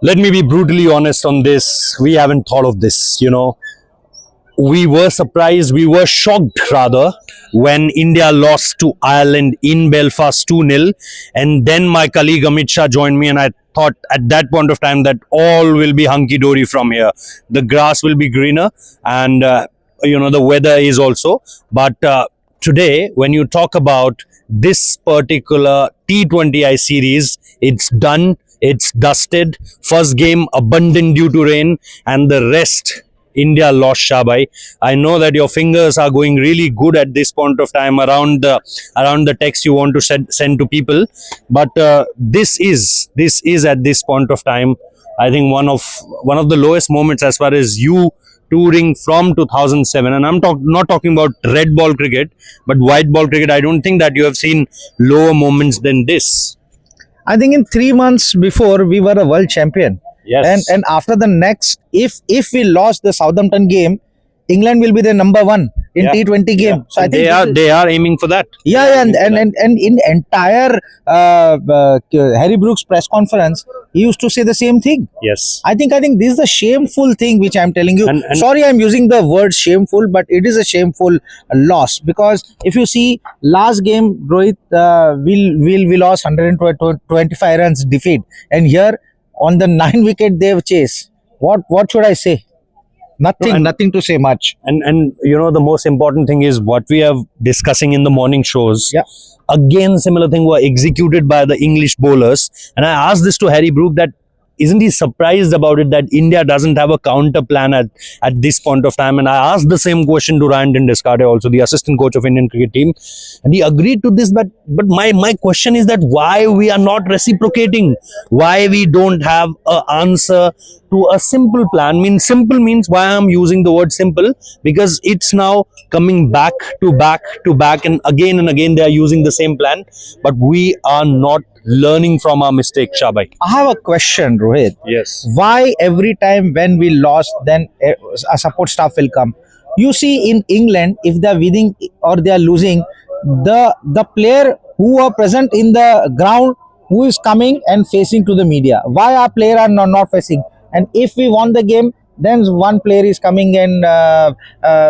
Let me be brutally honest on this. We haven't thought of this, We were surprised, we were shocked rather, when India lost to Ireland in Belfast 2-0. And then my colleague Amit Shah joined me, and I thought at that point of time that all will be hunky-dory from here. The grass will be greener, and the weather is also. But today, when you talk about this particular T20I series, it's done. It's dusted. First game abundant due to rain, and the rest India lost, Shah. I know that your fingers are going really good at this point of time around the text you want to send to people, but this is at this point of time, I think one of the lowest moments as far as you touring from 2007, and I'm not talking about red ball cricket, but white ball cricket. I don't think that you have seen lower moments than this. I think in 3 months before we were a world champion. Yes. And after the next, if we lost the Southampton game, England will be the number one in T20 game. Yeah. So I think they are aiming for that. Yeah, and in entire Harry Brooks press conference, he used to say the same thing. Yes. I think this is the shameful thing which I'm telling you. And sorry, I'm using the word shameful, but it is a shameful loss, because if you see last game, Rohit, we lost 125 runs defeat, and here on the 9 wicket they've chased. What should I say? Nothing to say much. And the most important thing is what we are discussing in the morning shows. Yeah. Again, similar thing were executed by the English bowlers. And I asked this to Harry Brook, that isn't he surprised about it that India doesn't have a counter plan at this point of time? And I asked the same question to Ryan Descartes, also the assistant coach of Indian cricket team, and he agreed to this. But my question is that why we are not reciprocating? Why we don't have an answer to a simple plan? Simple means why I'm using the word simple, because it's now coming back to back, and again they are using the same plan, but we are not learning from our mistakes, Shah. I have a question, Rohit. Yes. Why every time when we lost, then a support staff will come? You see, in England, if they are winning or they are losing, the player who are present in the ground, who is coming and facing to the media. Why our player are not facing? And if we won the game, then one player is coming and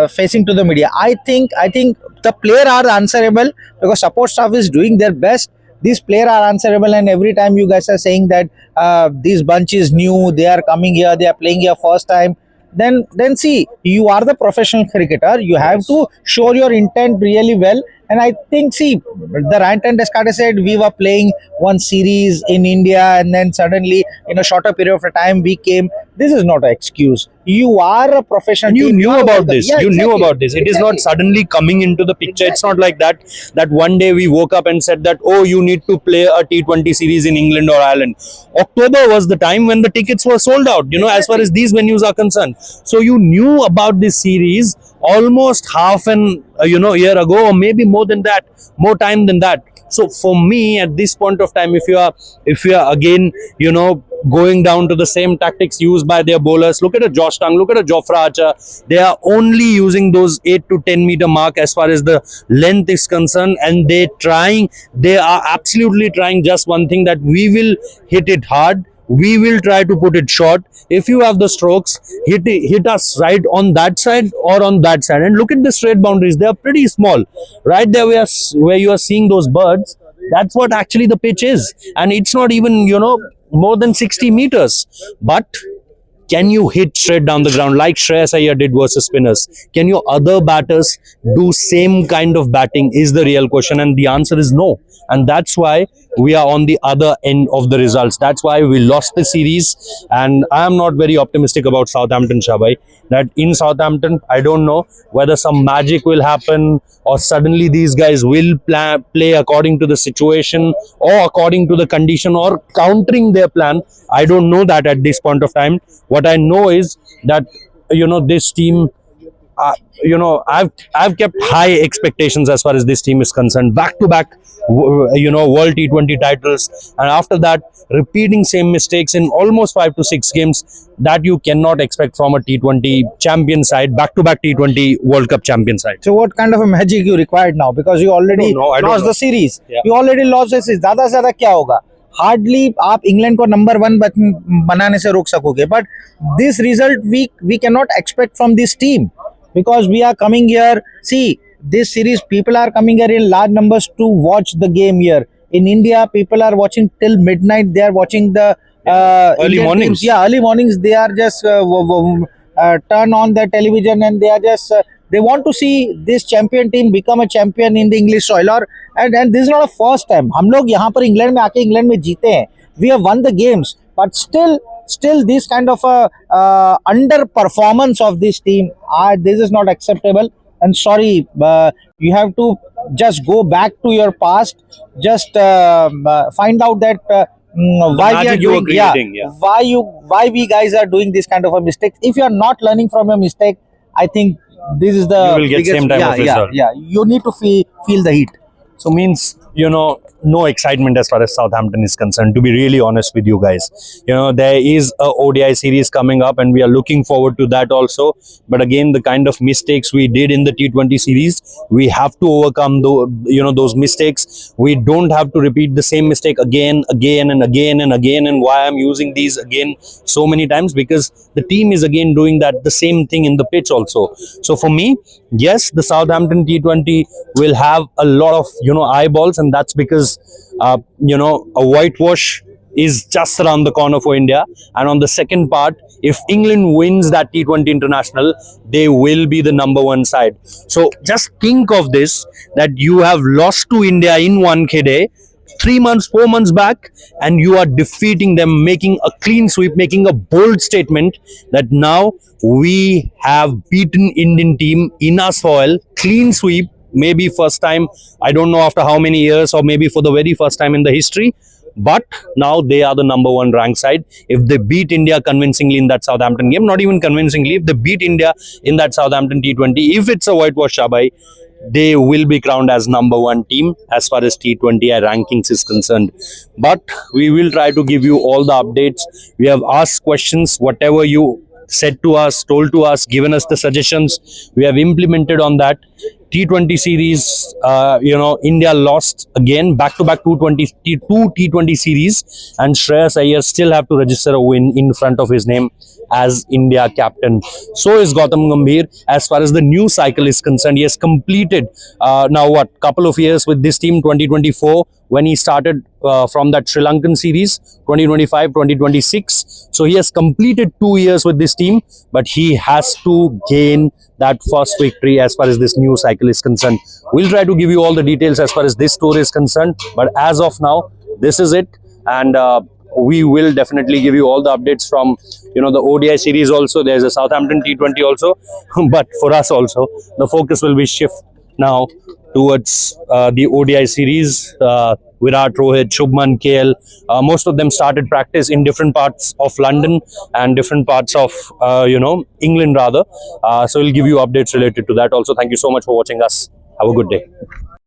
facing to the media. I think the player are answerable, because support staff is doing their best. These players are answerable, and every time you guys are saying that this bunch is new, they are coming here, they are playing here first time. Then see, you are the professional cricketer. You have to show your intent really well. And I think, see, the Ryan Descartes said we were playing one series in India, and then suddenly in a shorter period of time we came. This is not an excuse. You are a professional. And you knew about this. Yeah, you exactly. knew about this. It is not suddenly coming into the picture. It's not like that one day we woke up and said that, oh, you need to play a T20 series in England or Ireland. October was the time when the tickets were sold out, as far as these venues are concerned. So you knew about this series almost half an year ago, or maybe more time than that. So for me, at this point of time, if you are again, going down to the same tactics used by their bowlers, look at a Josh Tang, look at a Jofra Archer. They are only using those 8 to 10 meter mark as far as the length is concerned, and they are absolutely trying just one thing, that we will hit it hard. We will try to put it short. If you have the strokes, hit us right on that side or on that side. And look at the straight boundaries. They are pretty small. Right there where you are seeing those birds, that's what actually the pitch is. And it's not even, more than 60 meters. But can you hit straight down the ground like Shreyas Iyer did versus spinners? Can your other batters do same kind of batting is the real question, and the answer is no. And that's why we are on the other end of the results. That's why we lost the series, and I am not very optimistic about Southampton, Shah. That in Southampton, I don't know whether some magic will happen or suddenly these guys will play according to the situation or according to the condition or countering their plan. I don't know that at this point of time. What I know is that, this team, I've kept high expectations as far as this team is concerned. Back to back, world T20 titles, and after that, repeating same mistakes in almost 5 to 6 games, that you cannot expect from a T20 champion side, back to back T20 World Cup champion side. So what kind of a magic you required now? Because you already lost the series. Yeah. You already lost the series. Zyada se zyada kya hoga? Hardly आप England को number 1 बनाने से रोक सकोगे. But this result we can not expect from this team, because we are coming here. See, this series, people are coming here in large numbers to watch the game here. In India, people are watching till midnight. They are watching the Early Indian mornings. teams. Yeah, early mornings. They are just turn on their television, and they are just they want to see this champion team become a champion in the English soil. Or and this is not a first time. हम लोग यहाँ पर England में आके England में जीते हैं. We have won the games, but still this kind of a underperformance of this team, this is not acceptable. And sorry, you have to just go back to your past, just find out that why we are magic you were doing, creating, yeah. why we guys are doing this kind of a mistake. If you are not learning from your mistake, I think this is the You will get biggest, same type of result. yeah, you need to feel the heat. So means, no excitement as far as Southampton is concerned, to be really honest with you guys. There is a ODI series coming up and we are looking forward to that also. But again, the kind of mistakes we did in the T20 series, we have to overcome those mistakes. We don't have to repeat the same mistake again and again and again. And why I'm using these again so many times, because the team is again doing that the same thing in the pitch also. So for me, yes, the Southampton T20 will have a lot of eyeballs, and that's because a whitewash is just around the corner for India. And on the second part, if England wins that T20 international, they will be the number 1 side. So just think of this, that you have lost to India in 1K day 3 months, 4 months back, and you are defeating them, making a clean sweep, making a bold statement that now we have beaten Indian team in our soil, clean sweep. Maybe first time, I don't know after how many years, or maybe for the very first time in the history. But now they are the number 1 ranked side. If they beat India convincingly in that Southampton game, not even convincingly, if they beat India in that Southampton T20, if it's a whitewash, Shabai, they will be crowned as number 1 team as far as T20I rankings is concerned. But we will try to give you all the updates. We have asked questions, whatever you said to us, told to us, given us the suggestions, we have implemented on that. T20 series, India lost again back-to-back two T20 series, and Shreyas Iyer still have to register a win in front of his name as India captain. So is Gautam Gambhir. As far as the new cycle is concerned, he has completed now couple of years with this team. 2024 when he started from that Sri Lankan series, 2025, 2026. So he has completed 2 years with this team, but he has to gain that first victory as far as this new cycle is concerned. We'll try to give you all the details as far as this tour is concerned, but as of now, this is it. And we will definitely give you all the updates from the ODI series also. There's a Southampton T20 also. But for us also, the focus will be shift now towards the ODI series. Virat, Rohit, Shubman, KL, most of them started practice in different parts of London and different parts of England rather. So we'll give you updates related to that also. Thank you so much for watching us. Have a good day.